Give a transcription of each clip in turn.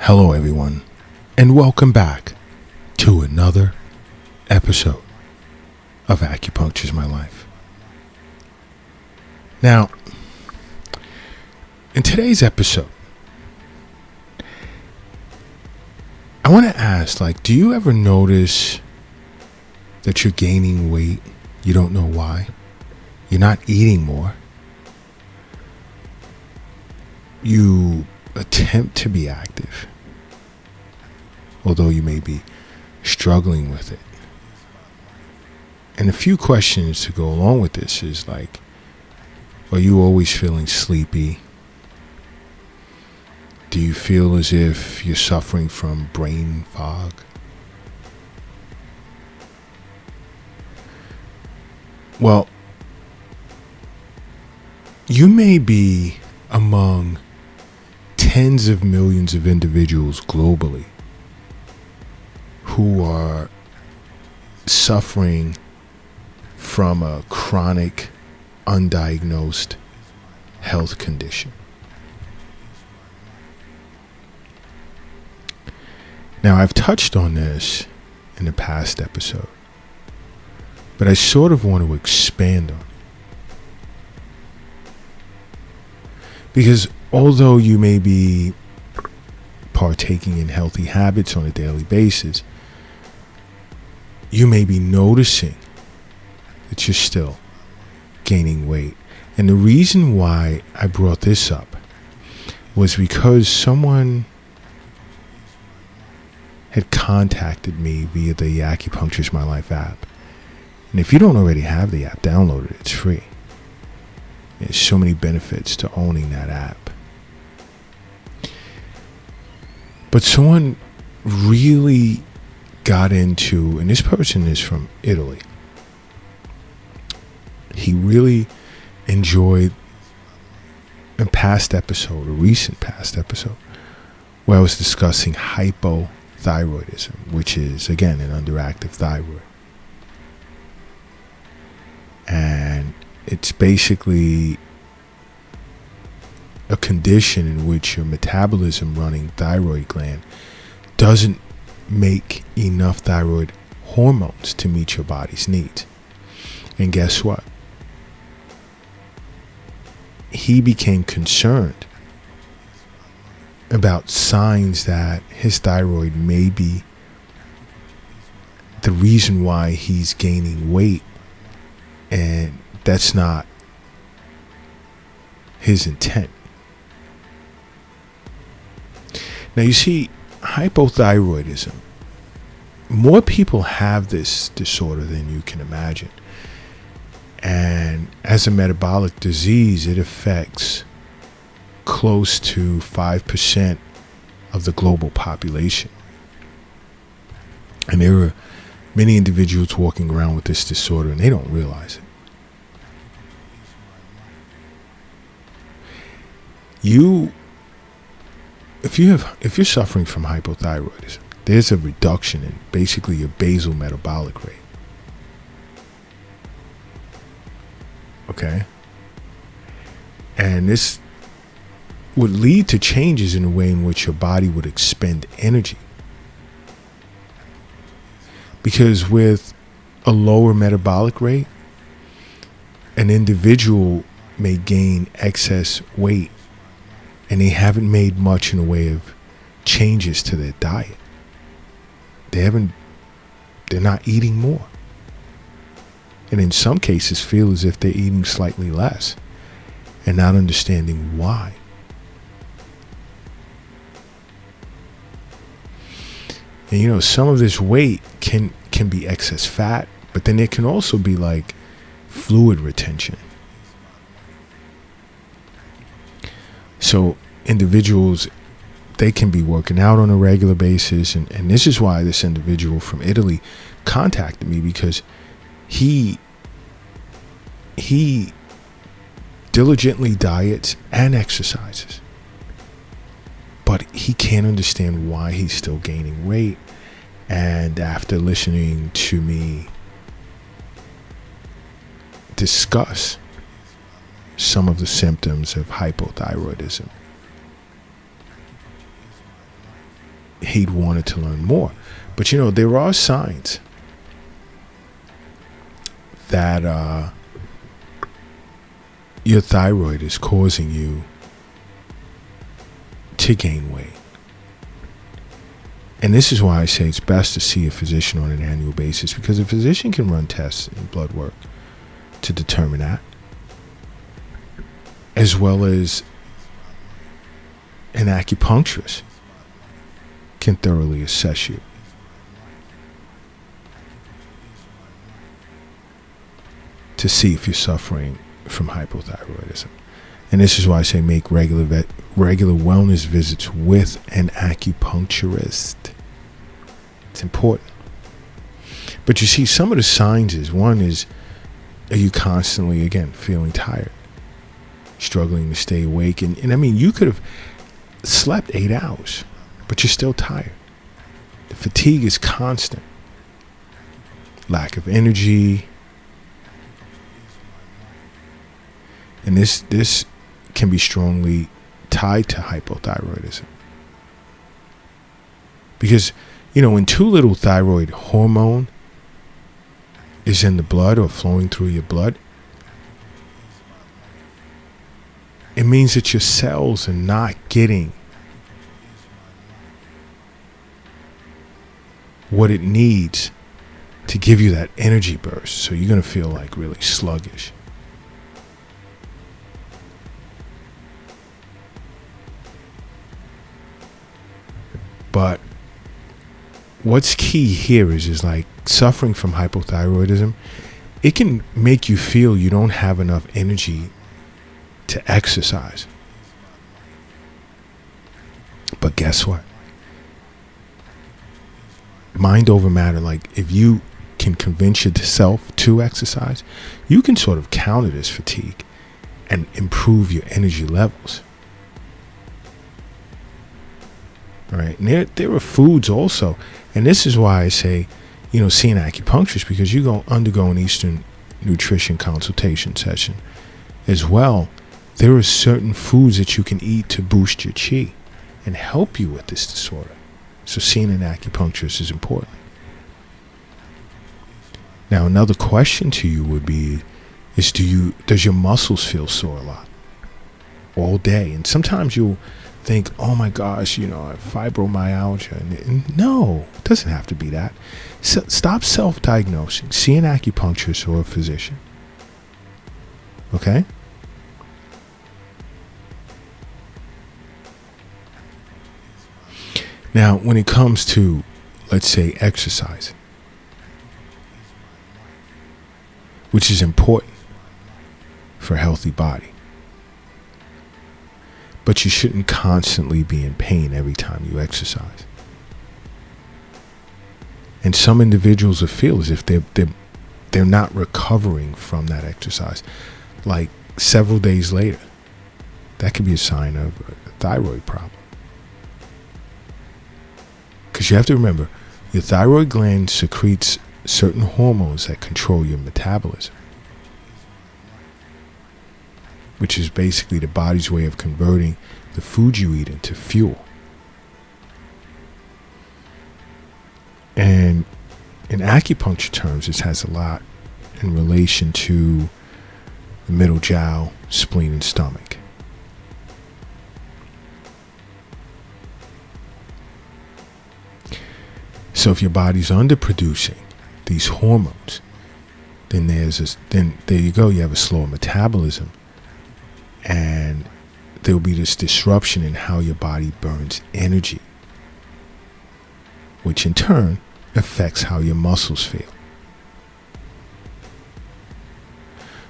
Hello, everyone, and welcome back to another episode of Acupuncture's My Life. Now, in today's episode, I want to ask, do you ever notice that you're gaining weight? You don't know why. You're not eating more. You attempt to be active, although you may be struggling with it. And a few questions to go along with this is are you always feeling sleepy? Do you feel as if you're suffering from brain fog? Well, you may be among tens of millions of individuals globally who are suffering from a chronic, undiagnosed health condition. Now, I've touched on this in the past episode, but I sort of want to expand on it. Because although you may be partaking in healthy habits on a daily basis, you may be noticing that you're still gaining weight. And the reason why I brought this up was because someone had contacted me via the Acupuncture's My Life app. And if you don't already have the app, download it. It's free. There's so many benefits to owning that app. But someone really got into, and this person is from Italy. He really enjoyed a recent past episode, where I was discussing hypothyroidism, which is, again, an underactive thyroid. And it's basically a condition in which your metabolism running thyroid gland doesn't make enough thyroid hormones to meet your body's needs. And guess what? He became concerned about signs that his thyroid may be the reason why he's gaining weight, and that's not his intent. Now, you see, hypothyroidism, more people have this disorder than you can imagine. And as a metabolic disease, it affects close to 5% of the global population. And there are many individuals walking around with this disorder, and they don't realize it. If you're suffering from hypothyroidism, there's a reduction in basically your basal metabolic rate. Okay? And this would lead to changes in the way in which your body would expend energy. Because with a lower metabolic rate, an individual may gain excess weight, and they haven't made much in the way of changes to their diet. They're not eating more. And in some cases feel as if they're eating slightly less and not understanding why. And some of this weight can be excess fat, but then it can also be fluid retention. So individuals, they can be working out on a regular basis. And this is why this individual from Italy contacted me, because he diligently diets and exercises, but he can't understand why he's still gaining weight. And after listening to me discuss some of the symptoms of hypothyroidism, he'd wanted to learn more. But there are signs that your thyroid is causing you to gain weight. And this is why I say it's best to see a physician on an annual basis, because a physician can run tests and blood work to determine that, as well as an acupuncturist can thoroughly assess you. To see if you're suffering from hypothyroidism. And this is why I say make regular wellness visits with an acupuncturist. It's important. But you see, some of the signs is, one is, are you constantly, again, feeling tired, struggling to stay awake? And I mean, you could have slept 8 hours, but you're still tired. The fatigue is constant. Lack of energy. And this can be strongly tied to hypothyroidism. Because, when too little thyroid hormone is in the blood or flowing through your blood, it means that your cells are not getting what it needs to give you that energy burst. So you're going to feel like really sluggish. But what's key here is like suffering from hypothyroidism, it can make you feel you don't have enough energy to exercise. But guess what? Mind over matter. Like, if you can convince yourself to exercise, you can sort of counter this fatigue and improve your energy levels. Right. And there are foods also. And this is why I say, see an acupuncturist, because you undergo an Eastern nutrition consultation session as well. There are certain foods that you can eat to boost your chi and help you with this disorder. So seeing an acupuncturist is important. Now, another question to you would be, does your muscles feel sore a lot? All day? And sometimes you'll think, oh my gosh, I have fibromyalgia. And no, it doesn't have to be that. So stop self-diagnosing. See an acupuncturist or a physician. Okay? Now, when it comes to, let's say, exercising, which is important for a healthy body, but you shouldn't constantly be in pain every time you exercise. And some individuals will feel as if they're not recovering from that exercise, like several days later. That could be a sign of a thyroid problem. Because you have to remember, your thyroid gland secretes certain hormones that control your metabolism, which is basically the body's way of converting the food you eat into fuel. And in acupuncture terms, this has a lot in relation to the middle jiao, spleen, and stomach. So if your body's underproducing these hormones, then there you go. You have a slower metabolism, and there will be this disruption in how your body burns energy, which in turn affects how your muscles feel.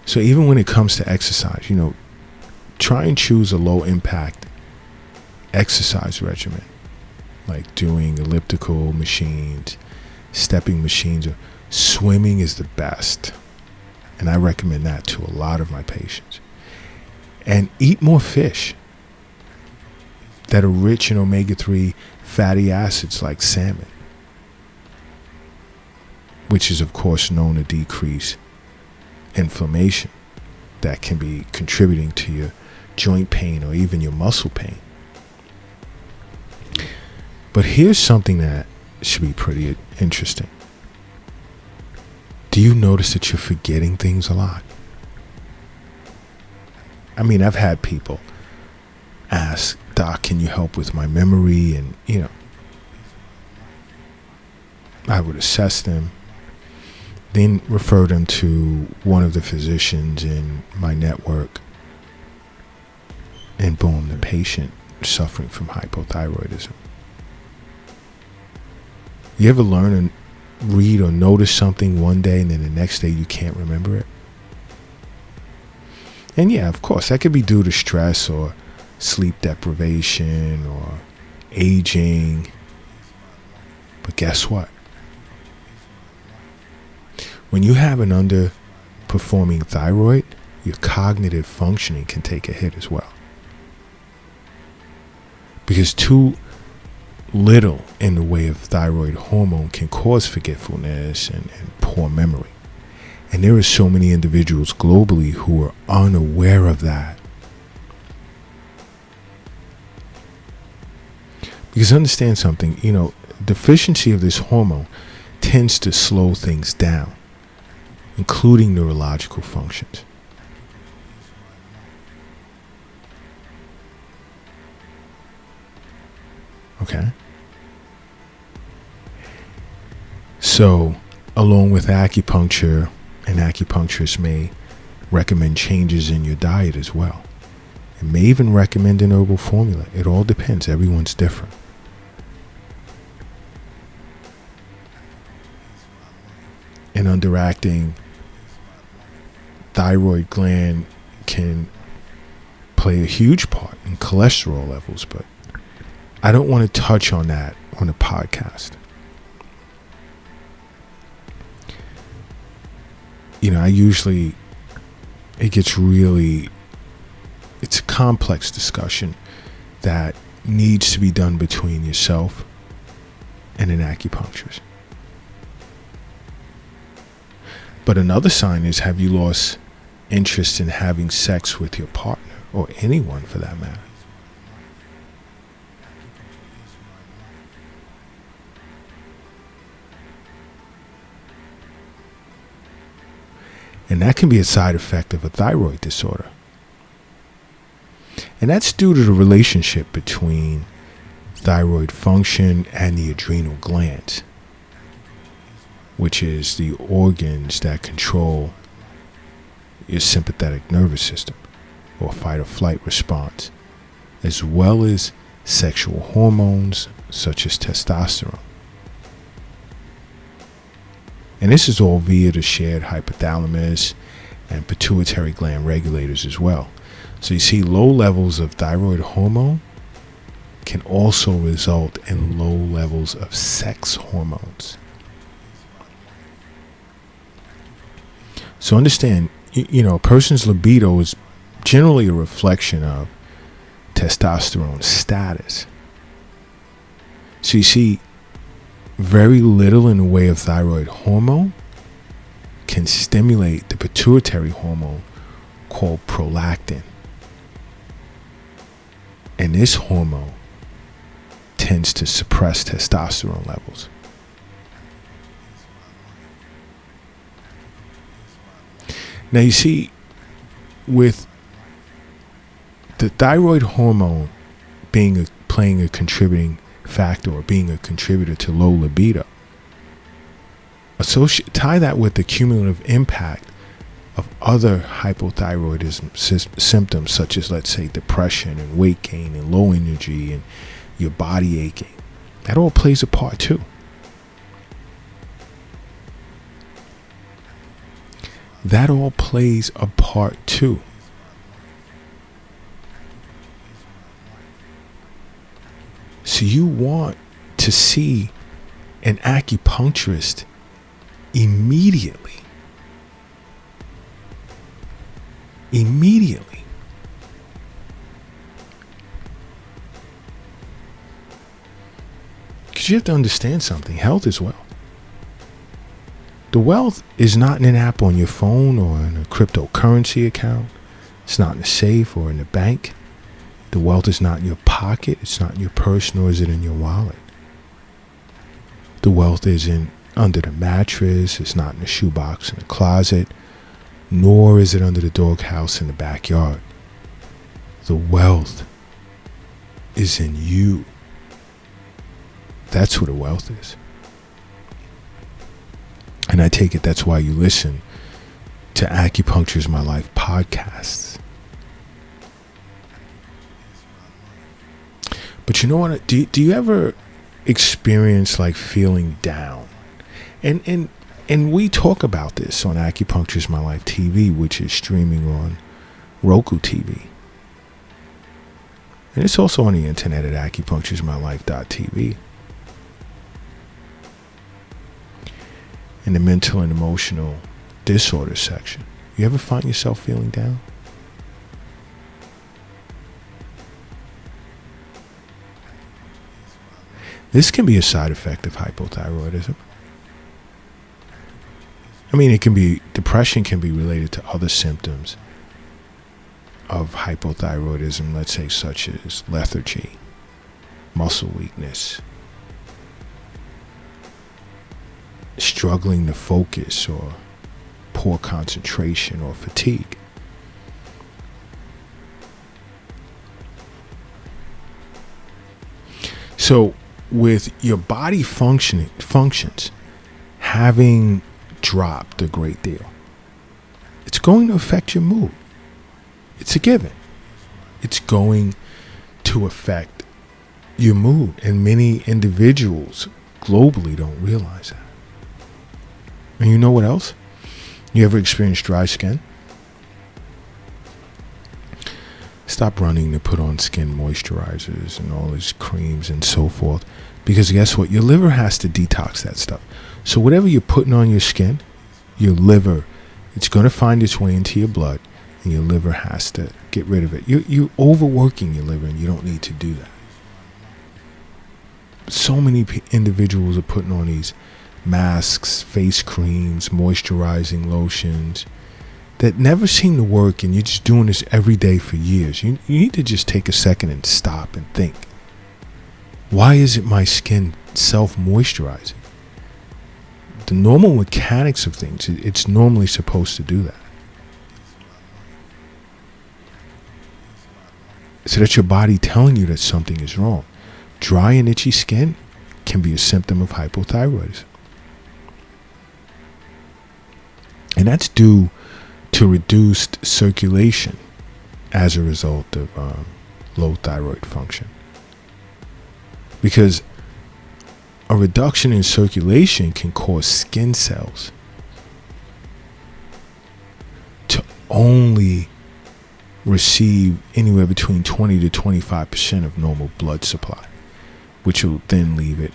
So even when it comes to exercise, try and choose a low impact exercise regimen, like doing elliptical machines, stepping machines, or swimming is the best. And I recommend that to a lot of my patients. And eat more fish that are rich in omega-3 fatty acids like salmon, which is of course known to decrease inflammation that can be contributing to your joint pain or even your muscle pain. But here's something that should be pretty interesting. Do you notice that you're forgetting things a lot? I mean, I've had people ask, Doc, can you help with my memory? And, I would assess them, then refer them to one of the physicians in my network, and boom, the patient suffering from hypothyroidism. You ever learn and read or notice something one day and then the next day you can't remember it? And yeah, of course, that could be due to stress or sleep deprivation or aging. But guess what? When you have an underperforming thyroid, your cognitive functioning can take a hit as well. Because too little in the way of thyroid hormone can cause forgetfulness and poor memory. And there are so many individuals globally who are unaware of that. Because understand something, deficiency of this hormone tends to slow things down, including neurological functions. Okay? So, along with acupuncture, an acupuncturist may recommend changes in your diet as well. It may even recommend an herbal formula. It all depends. Everyone's different. And underacting thyroid gland can play a huge part in cholesterol levels, but I don't want to touch on that on a podcast. It's a complex discussion that needs to be done between yourself and an acupuncturist. But another sign is, have you lost interest in having sex with your partner, or anyone for that matter? And that can be a side effect of a thyroid disorder. And that's due to the relationship between thyroid function and the adrenal glands, which is the organs that control your sympathetic nervous system or fight or flight response, as well as sexual hormones such as testosterone. And this is all via the shared hypothalamus and pituitary gland regulators as well. So you see, low levels of thyroid hormone can also result in low levels of sex hormones. So understand, a person's libido is generally a reflection of testosterone status. So you see, very little in the way of thyroid hormone can stimulate the pituitary hormone called prolactin. And this hormone tends to suppress testosterone levels. Now you see, with the thyroid hormone playing a contributing factor, or being a contributor to low libido, tie that with the cumulative impact of other hypothyroidism symptoms, such as, let's say, depression and weight gain and low energy and your body aching. That all plays a part too. That all plays a part too. So you want to see an acupuncturist immediately. Immediately. Because you have to understand something. Health is wealth. The wealth is not in an app on your phone or in a cryptocurrency account. It's not in a safe or in the bank. The wealth is not in your pocket. It's not in your purse, nor is it in your wallet. The wealth isn't under the mattress, it's not in the shoebox in the closet, nor is it under the doghouse in the backyard. The wealth is in you. That's where the wealth is. And I take it that's why you listen to Acupuncture is My Life podcasts. But you know what? Do you ever experience like feeling down? And we talk about this on Acupuncture is My Life TV, which is streaming on Roku TV. And it's also on the internet at acupunctureismylife.tv. In the mental and emotional disorder section. You ever find yourself feeling down? This can be a side effect of hypothyroidism. I mean, depression can be related to other symptoms of hypothyroidism, let's say such as lethargy, muscle weakness, struggling to focus, or poor concentration, or fatigue. So with your body functions having dropped a great deal, it's going to affect your mood. It's a given. It's going to affect your mood, and many individuals globally don't realize that. And you know what else? You ever experienced dry skin? Stop running to put on skin moisturizers and all these creams and so forth, because guess what? Your liver has to detox that stuff. So whatever you're putting on your skin, your liver, it's going to find its way into your blood, and your liver has to get rid of it. You're overworking your liver, and you don't need to do that. So many individuals are putting on these masks, face creams, moisturizing lotions that never seem to work, and you're just doing this every day for years. You need to just take a second and stop and think. Why isn't my skin self-moisturizing? The normal mechanics of things, it's normally supposed to do that. So that's your body telling you that something is wrong. Dry and itchy skin can be a symptom of hypothyroidism. And that's due to reduced circulation as a result of low thyroid function. Because a reduction in circulation can cause skin cells to only receive anywhere between 20 to 25% of normal blood supply, which will then leave it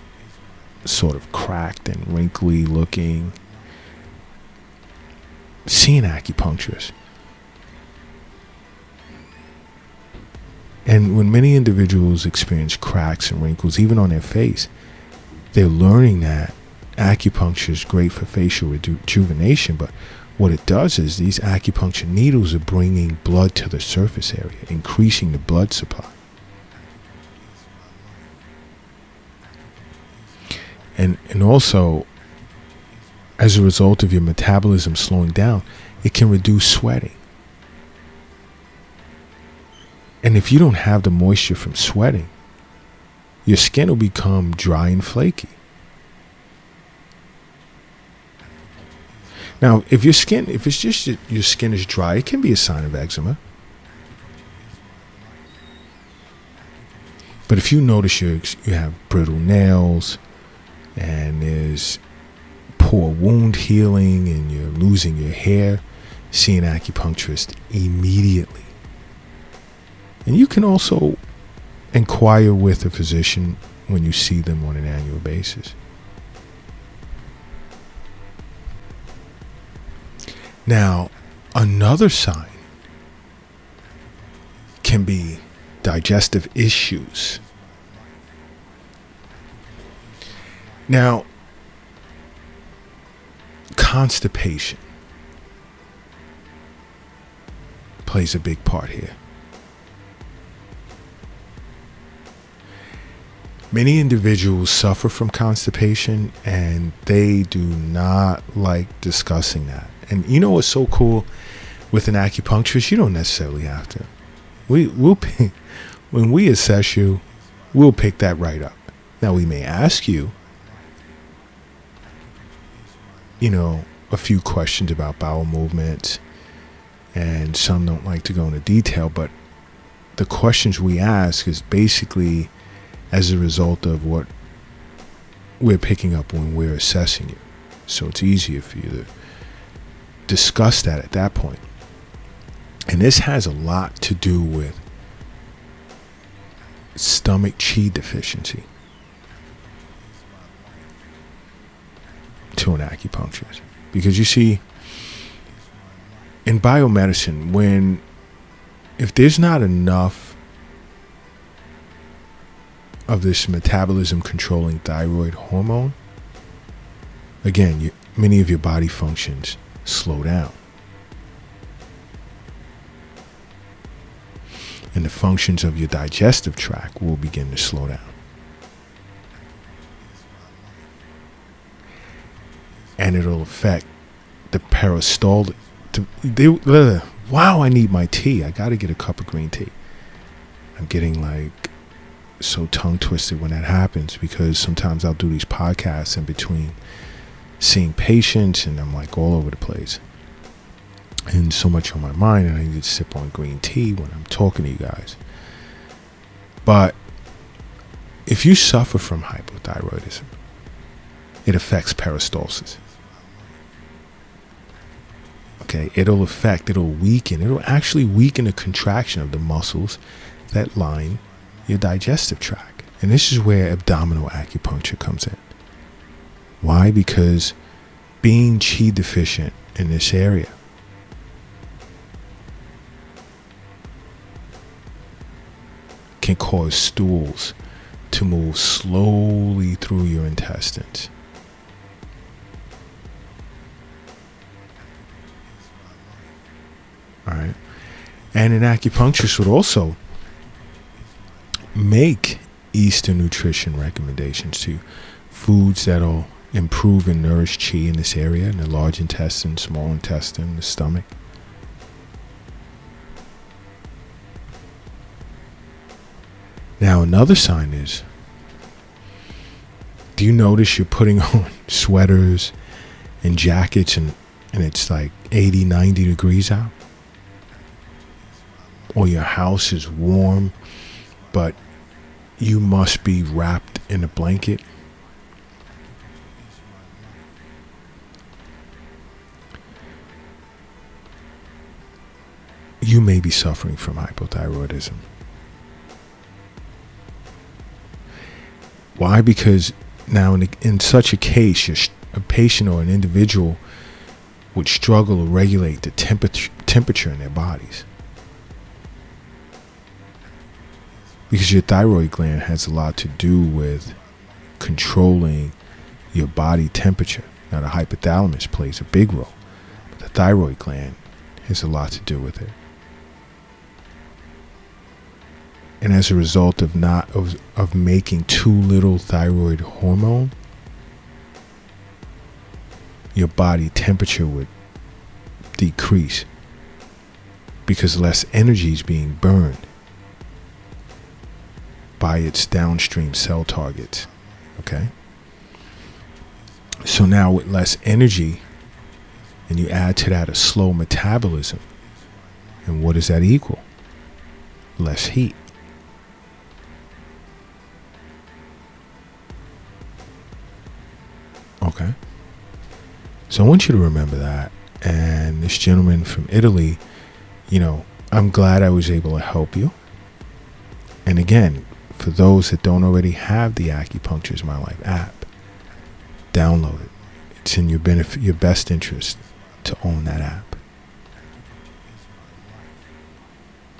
sort of cracked and wrinkly looking. See an acupuncturist. And when many individuals experience cracks and wrinkles, even on their face, they're learning that acupuncture is great for facial rejuvenation, but what it does is these acupuncture needles are bringing blood to the surface area, increasing the blood supply. And also, as a result of your metabolism slowing down, it can reduce sweating. And if you don't have the moisture from sweating, your skin will become dry and flaky. Now, if it's just your skin is dry, it can be a sign of eczema. But if you notice you have brittle nails, and there's poor wound healing, and you're losing your hair, see an acupuncturist immediately. And you can also inquire with a physician when you see them on an annual basis. Now, another sign can be digestive issues. Now, constipation plays a big part here. Many individuals suffer from constipation and they do not like discussing that. And you know what's so cool with an acupuncturist? You don't necessarily have to. We'll pick, when we assess you, we'll pick that right up. Now we may ask you, a few questions about bowel movements, and some don't like to go into detail, but the questions we ask is basically as a result of what we're picking up when we're assessing you. So it's easier for you to discuss that at that point. And this has a lot to do with stomach chi deficiency to an acupuncturist. Because you see, in biomedicine, if there's not enough of this metabolism controlling thyroid hormone, again, many of your body functions slow down. And the functions of your digestive tract will begin to slow down. And it'll affect the peristaltic. Wow, I need my tea. I got to get a cup of green tea. I'm getting so tongue twisted when that happens, because sometimes I'll do these podcasts in between seeing patients and I'm all over the place. And so much on my mind, and I need to sip on green tea when I'm talking to you guys. But if you suffer from hypothyroidism, it affects peristalsis. Okay, it'll actually weaken the contraction of the muscles that line your digestive tract. And this is where abdominal acupuncture comes in. Why? Because being chi deficient in this area can cause stools to move slowly through your intestines. All right. And an acupuncturist would also make Eastern nutrition recommendations to foods that'll improve and nourish chi in this area, in the large intestine, small intestine, the stomach. Now, another sign is, do you notice you're putting on sweaters and jackets and it's 80, 90 degrees out? Or your house is warm, but you must be wrapped in a blanket? You may be suffering from hypothyroidism. Why? Because now in such a case, a patient or an individual would struggle to regulate the temperature in their bodies. Because your thyroid gland has a lot to do with controlling your body temperature. Now, the hypothalamus plays a big role, but the thyroid gland has a lot to do with it. And as a result of making too little thyroid hormone, your body temperature would decrease because less energy is being burned by its downstream cell targets. Okay? So now with less energy, and you add to that a slow metabolism, and what does that equal? Less heat. Okay? So I want you to remember that. And this gentleman from Italy, I'm glad I was able to help you. And again, for those that don't already have the Acupuncture is My Life app, download it. It's in your best interest to own that app.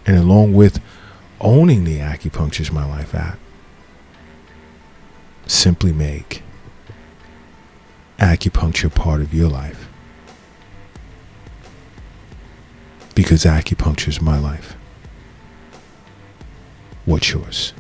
And along with owning the Acupuncture is My Life app, simply make acupuncture part of your life. Because acupuncture is my life. What's yours?